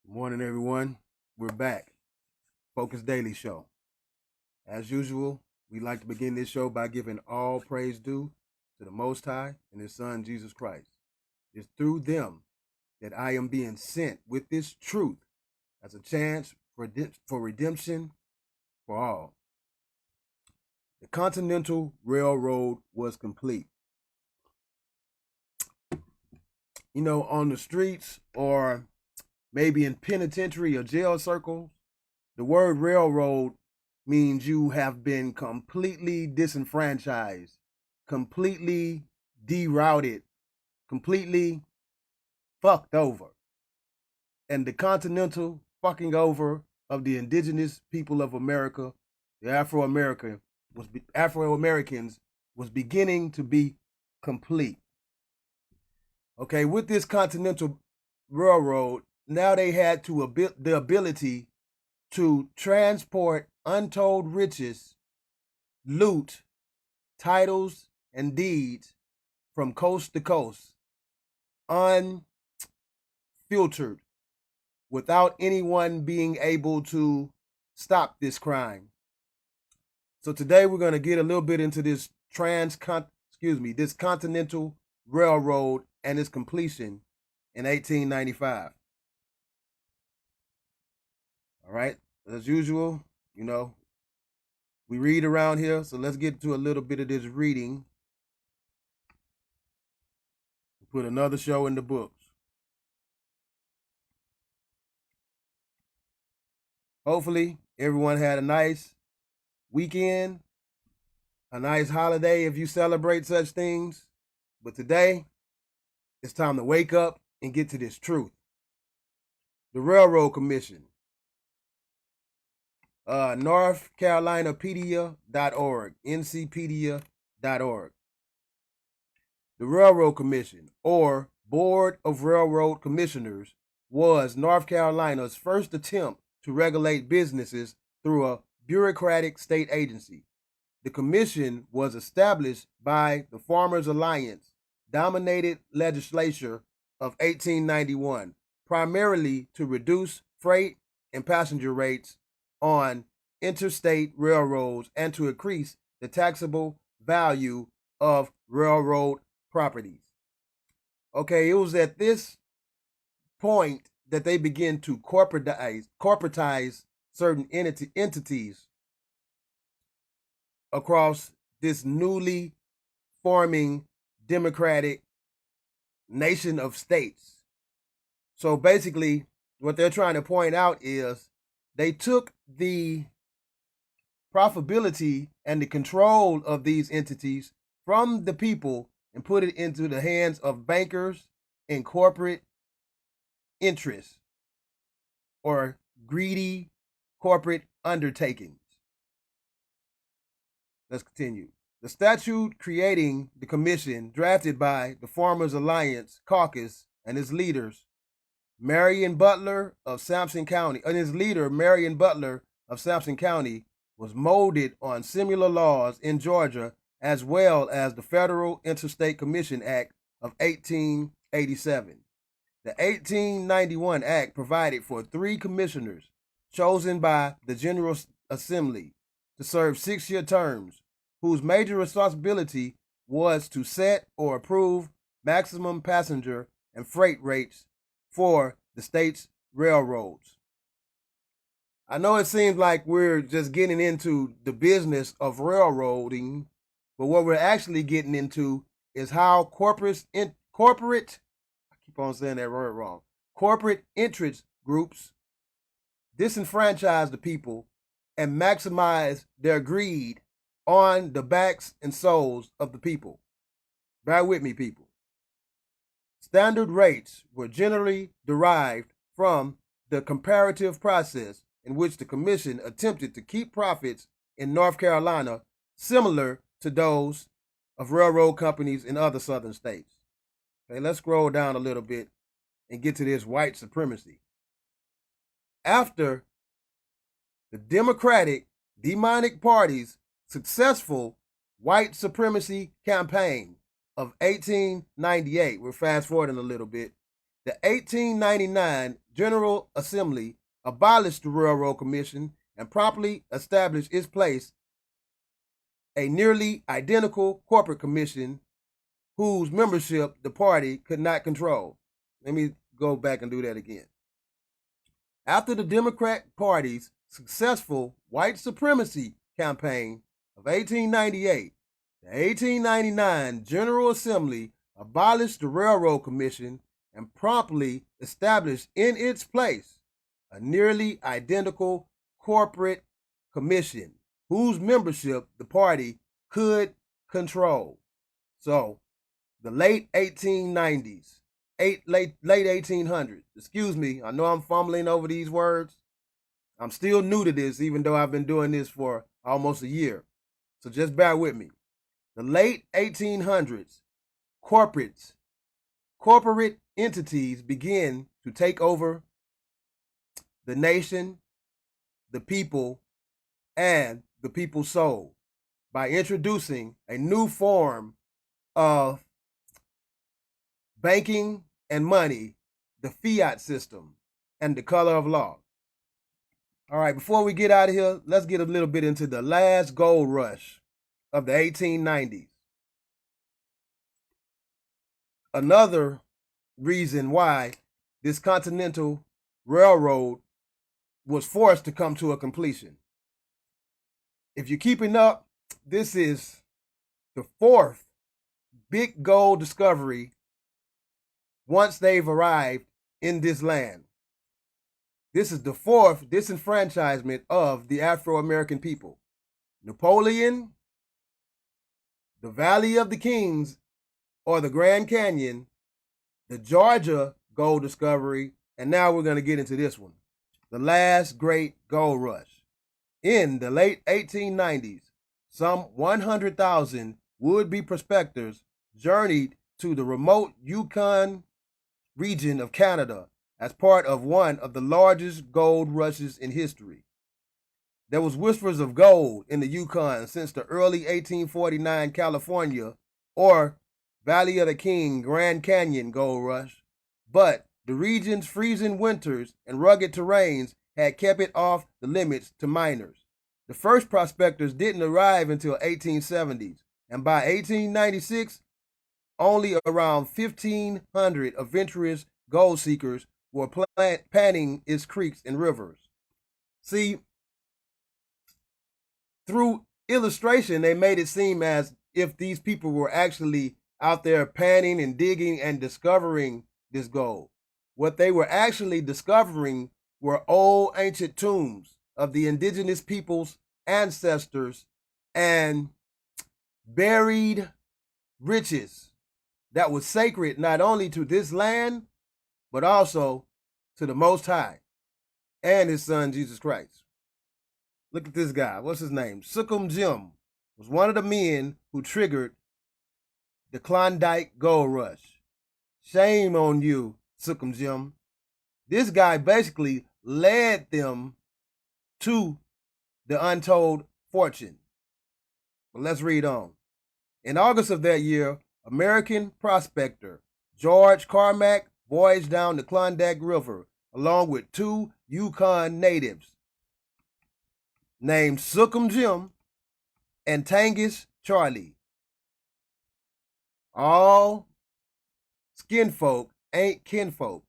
Good morning, everyone. We're back. Focus Daily Show. As usual, we like to begin this show by giving all praise due to the Most High and His Son, Jesus Christ. It's through them that I am being sent with this truth as a chance for redemption for all. The Continental Railroad was complete. You know, on the streets or maybe in penitentiary or jail circles, the word railroad means you have been completely disenfranchised, completely derouted, completely fucked over. And the continental fucking over of the indigenous people of America, the Afro-Americans, was beginning to be complete. Okay, with this Continental Railroad, now they had the ability to transport untold riches, loot, titles, and deeds from coast to coast, unfiltered, without anyone being able to stop this crime. So today we're going to get a little bit into this this Continental Railroad and its completion in 1895. All right, as usual, you know, we read around here, so let's get to a little bit of this reading. Put another show in the books. Hopefully, everyone had a nice weekend, a nice holiday if you celebrate such things. But today, it's time to wake up and get to this truth. The Railroad Commission. NorthCarolinapedia.org, ncpedia.org. The Railroad Commission, or Board of Railroad Commissioners, was North Carolina's first attempt to regulate businesses through a bureaucratic state agency. The commission was established by the Farmers Alliance dominated legislature of 1891, primarily to reduce freight and passenger rates on interstate railroads and to increase the taxable value of railroad properties. Okay, it was at this point that they began to corporatize certain entities across this newly forming democratic nation of states. So basically, what they're trying to point out is they took the profitability and the control of these entities from the people and put it into the hands of bankers and corporate interests or greedy corporate undertakings. Let's continue. The statute creating the commission, drafted by the Farmers Alliance Caucus and its leaders, Marion Butler of Sampson County, was molded on similar laws in Georgia, as well as the Federal Interstate Commission Act of 1887. The 1891 Act provided for 3 commissioners chosen by the General Assembly to serve 6-year terms, whose major responsibility was to set or approve maximum passenger and freight rates for the state's railroads. I know it seems like we're just getting into the business of railroading, but what we're actually getting into is how corporate interest groups disenfranchise the people and maximize their greed on the backs and souls of the people. Bear with me, people. Standard rates were generally derived from the comparative process in which the commission attempted to keep profits in North Carolina similar to those of railroad companies in other southern states. Okay, let's scroll down a little bit and get to this white supremacy. After the Democratic Party's successful white supremacy campaign of 1898, we're fast forwarding a little bit, the 1899 General Assembly abolished the Railroad Commission and promptly established its place a nearly identical corporate commission whose membership the party could not control. Let me go back and do that again. After the Democrat Party's successful white supremacy campaign of 1898, the 1899 General Assembly abolished the Railroad Commission and promptly established in its place a nearly identical corporate commission whose membership the party could control. So, the late 1890s, late 1800s, excuse me, I know I'm fumbling over these words. I'm still new to this, even though I've been doing this for almost a year. So just bear with me. The late 1800s, corporate entities begin to take over the nation, the people, and the people's soul by introducing a new form of banking and money, the fiat system, and the color of law. All right, before we get out of here, let's get a little bit into the last gold rush of the 1890s. Another reason why this Continental Railroad was forced to come to a completion. If you're keeping up, this is the fourth big gold discovery once they've arrived in this land. This is the fourth disenfranchisement of the Afro-American people. Napoleon, the Valley of the Kings, or the Grand Canyon, the Georgia gold discovery, and now we're going to get into this one, the last great gold rush. In the late 1890s, some 100,000 would-be prospectors journeyed to the remote Yukon region of Canada as part of one of the largest gold rushes in history. There was whispers of gold in the Yukon since the early 1849 California or Valley of the King Grand Canyon gold rush, but the region's freezing winters and rugged terrains had kept it off the limits to miners. The first prospectors didn't arrive until 1870s, and by 1896, only around 1,500 adventurous gold seekers were panning its creeks and rivers. See, through illustration, they made it seem as if these people were actually out there panning and digging and discovering this gold. What they were actually discovering were old ancient tombs of the indigenous people's ancestors and buried riches that was sacred not only to this land, but also to the Most High and his son, Jesus Christ. Look at this guy. What's his name? Sookum Jim was one of the men who triggered the Klondike Gold Rush. Shame on you, Sookum Jim. This guy basically led them to the untold fortune. But let's read on. In August of that year, American prospector George Carmack voyaged down the Klondike River along with two Yukon natives named Sookum Jim and Tangus Charlie. All skinfolk ain't kinfolk.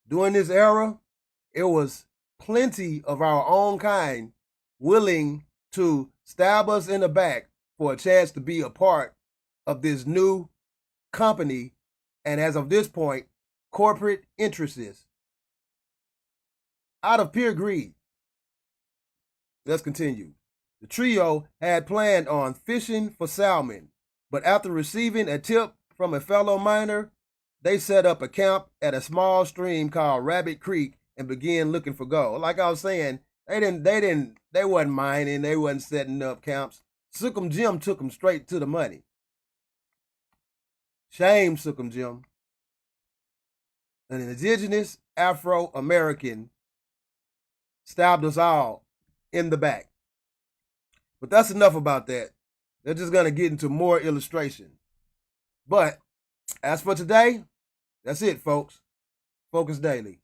During this era, it was plenty of our own kind willing to stab us in the back for a chance to be a part of this new company, and as of this point, corporate interests. Out of pure greed. Let's continue. The trio had planned on fishing for salmon, but after receiving a tip from a fellow miner, they set up a camp at a small stream called Rabbit Creek and began looking for gold. Like I was saying, they wasn't mining, they wasn't setting up camps. Sookum Jim took them straight to the money. Shame, Sookum Jim. An indigenous Afro-American stabbed us all in the back. But that's enough about that. They're just going to get into more illustration. But as for today, that's it, folks. Focus Daily.